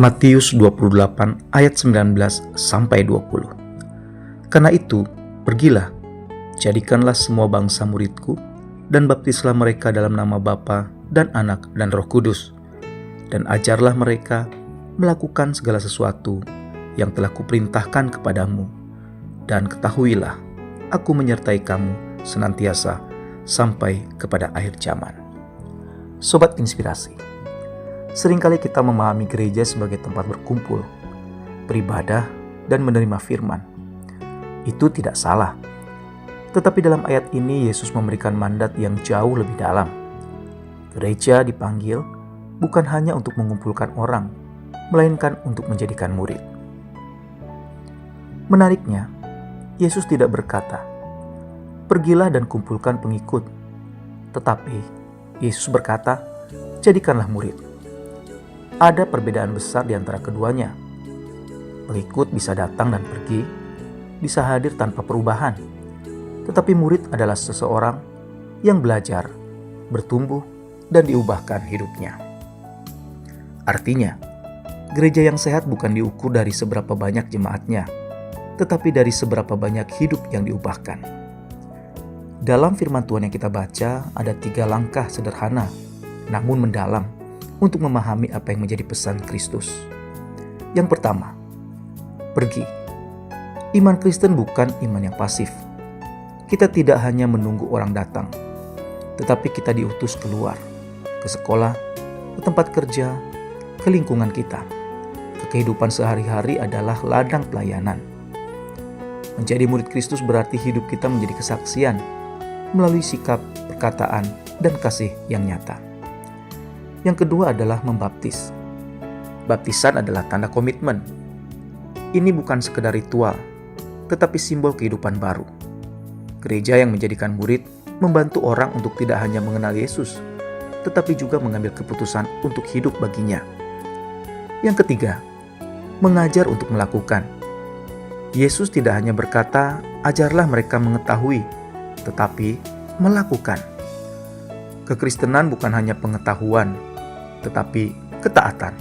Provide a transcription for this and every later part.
Matius 28 ayat 19 sampai 20. Karena itu, pergilah, jadikanlah semua bangsa muridku, dan baptislah mereka dalam nama Bapa dan Anak dan Roh Kudus, dan ajarlah mereka melakukan segala sesuatu yang telah kuperintahkan kepadamu. Dan ketahuilah, aku menyertai kamu senantiasa sampai kepada akhir zaman. Sobat Inspirasi, seringkali kita memahami gereja sebagai tempat berkumpul, beribadah, dan menerima firman. Itu tidak salah. Tetapi dalam ayat ini Yesus memberikan mandat yang jauh lebih dalam. Gereja dipanggil bukan hanya untuk mengumpulkan orang, melainkan untuk menjadikan murid. Menariknya, Yesus tidak berkata, "Pergilah dan kumpulkan pengikut." Tetapi Yesus berkata, "Jadikanlah murid." Ada perbedaan besar di antara keduanya. Pengikut bisa datang dan pergi, bisa hadir tanpa perubahan. Tetapi murid adalah seseorang yang belajar, bertumbuh, dan diubahkan hidupnya. Artinya, gereja yang sehat bukan diukur dari seberapa banyak jemaatnya, tetapi dari seberapa banyak hidup yang diubahkan. Dalam firman Tuhan yang kita baca, ada 3 langkah sederhana, namun mendalam, untuk memahami apa yang menjadi pesan Kristus. Yang pertama, pergi. Iman Kristen bukan iman yang pasif. Kita tidak hanya menunggu orang datang, tetapi kita diutus keluar, ke sekolah, ke tempat kerja, ke lingkungan kita. Kehidupan sehari-hari adalah ladang pelayanan. Menjadi murid Kristus berarti hidup kita menjadi kesaksian melalui sikap, perkataan, dan kasih yang nyata. Yang kedua adalah membaptis. Baptisan adalah tanda komitmen. Ini bukan sekedar ritual, tetapi simbol kehidupan baru. Gereja yang menjadikan murid membantu orang untuk tidak hanya mengenal Yesus, tetapi juga mengambil keputusan untuk hidup baginya. Yang ketiga, mengajar untuk melakukan. Yesus tidak hanya berkata, "Ajarlah mereka mengetahui," tetapi melakukan. Kekristenan bukan hanya pengetahuan, tetapi ketaatan.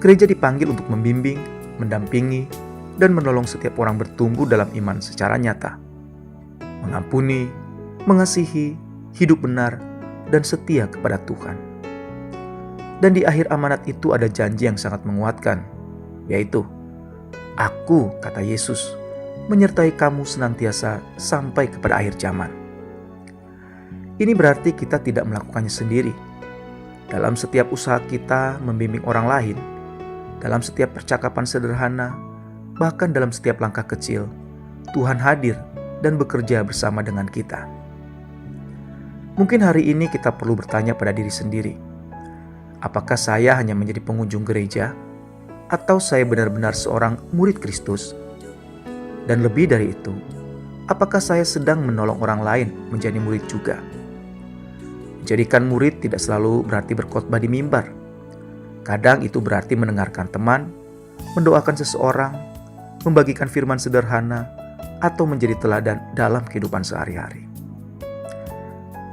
Gereja dipanggil untuk membimbing, mendampingi, dan menolong setiap orang bertumbuh dalam iman secara nyata. Mengampuni, mengasihi, hidup benar, dan setia kepada Tuhan. Dan di akhir amanat itu ada janji yang sangat menguatkan, yaitu, "Aku," kata Yesus, "menyertai kamu senantiasa sampai kepada akhir zaman." Ini berarti kita tidak melakukannya sendiri. Dalam setiap usaha kita membimbing orang lain, dalam setiap percakapan sederhana, bahkan dalam setiap langkah kecil, Tuhan hadir dan bekerja bersama dengan kita. Mungkin hari ini kita perlu bertanya pada diri sendiri, apakah saya hanya menjadi pengunjung gereja, atau saya benar-benar seorang murid Kristus? Dan lebih dari itu, apakah saya sedang menolong orang lain menjadi murid juga? Menjadikan murid tidak selalu berarti berkhotbah di mimbar. Kadang itu berarti mendengarkan teman, mendoakan seseorang, membagikan firman sederhana, atau menjadi teladan dalam kehidupan sehari-hari.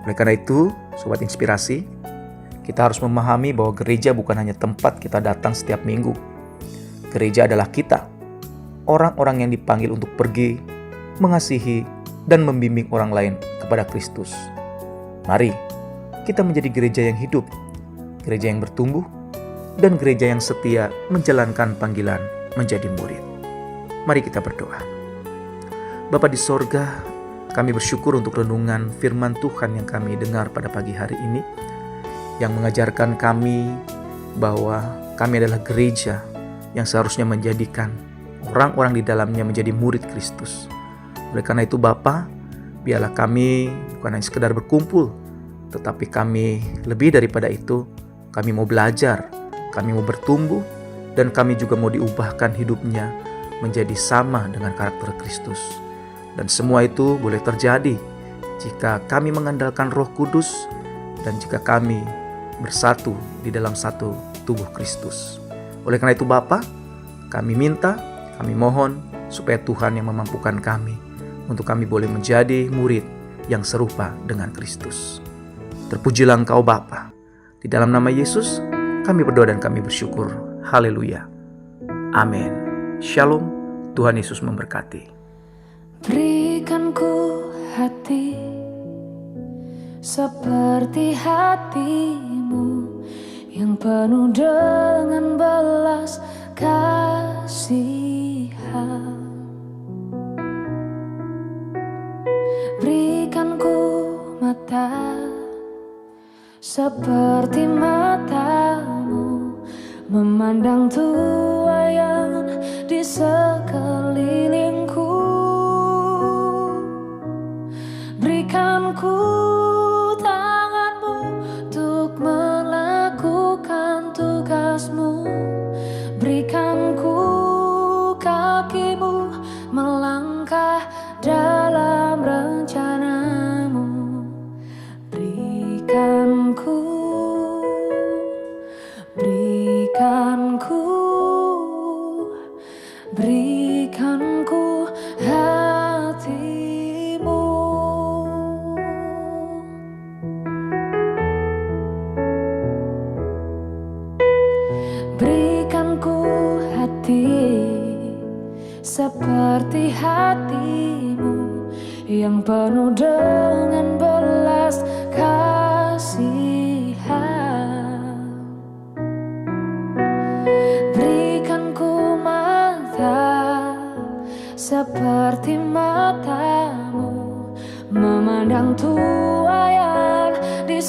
Oleh karena itu, Sobat Inspirasi, kita harus memahami bahwa gereja bukan hanya tempat kita datang setiap minggu. Gereja adalah kita, orang-orang yang dipanggil untuk pergi, mengasihi, dan membimbing orang lain kepada Kristus. Mari kita menjadi gereja yang hidup, gereja yang bertumbuh, dan gereja yang setia menjalankan panggilan menjadi murid. Mari kita berdoa. Bapa di sorga, kami bersyukur untuk renungan firman Tuhan yang kami dengar pada pagi hari ini, yang mengajarkan kami bahwa kami adalah gereja yang seharusnya menjadikan orang-orang di dalamnya menjadi murid Kristus. Oleh karena itu Bapa, biarlah kami bukan hanya sekedar berkumpul, tetapi kami lebih daripada itu, kami mau belajar, kami mau bertumbuh, dan kami juga mau diubahkan hidupnya menjadi sama dengan karakter Kristus. Dan semua itu boleh terjadi jika kami mengandalkan Roh Kudus dan jika kami bersatu di dalam satu tubuh Kristus. Oleh karena itu Bapa, kami minta, kami mohon supaya Tuhan yang memampukan kami untuk kami boleh menjadi murid yang serupa dengan Kristus. Terpujilah Engkau Bapa. Di dalam nama Yesus, Kami berdoa dan kami bersyukur. Haleluya. Amin. Shalom. Tuhan Yesus memberkati. Berikan ku hati seperti hatimu, yang penuh dengan belas kasihan. Berikan ku mata seperti matamu, memandang tuaian di sekelilingku. Berikan ku tanganmu untuk melakukan tugasmu. Berikan ku kakimu melangkah dalam rencanamu. Berikan ku hatimu. Berikan ku hati seperti hatimu, yang penuh dengan belas kasihan. Berikan ku mata seperti matamu, memandang tuaian di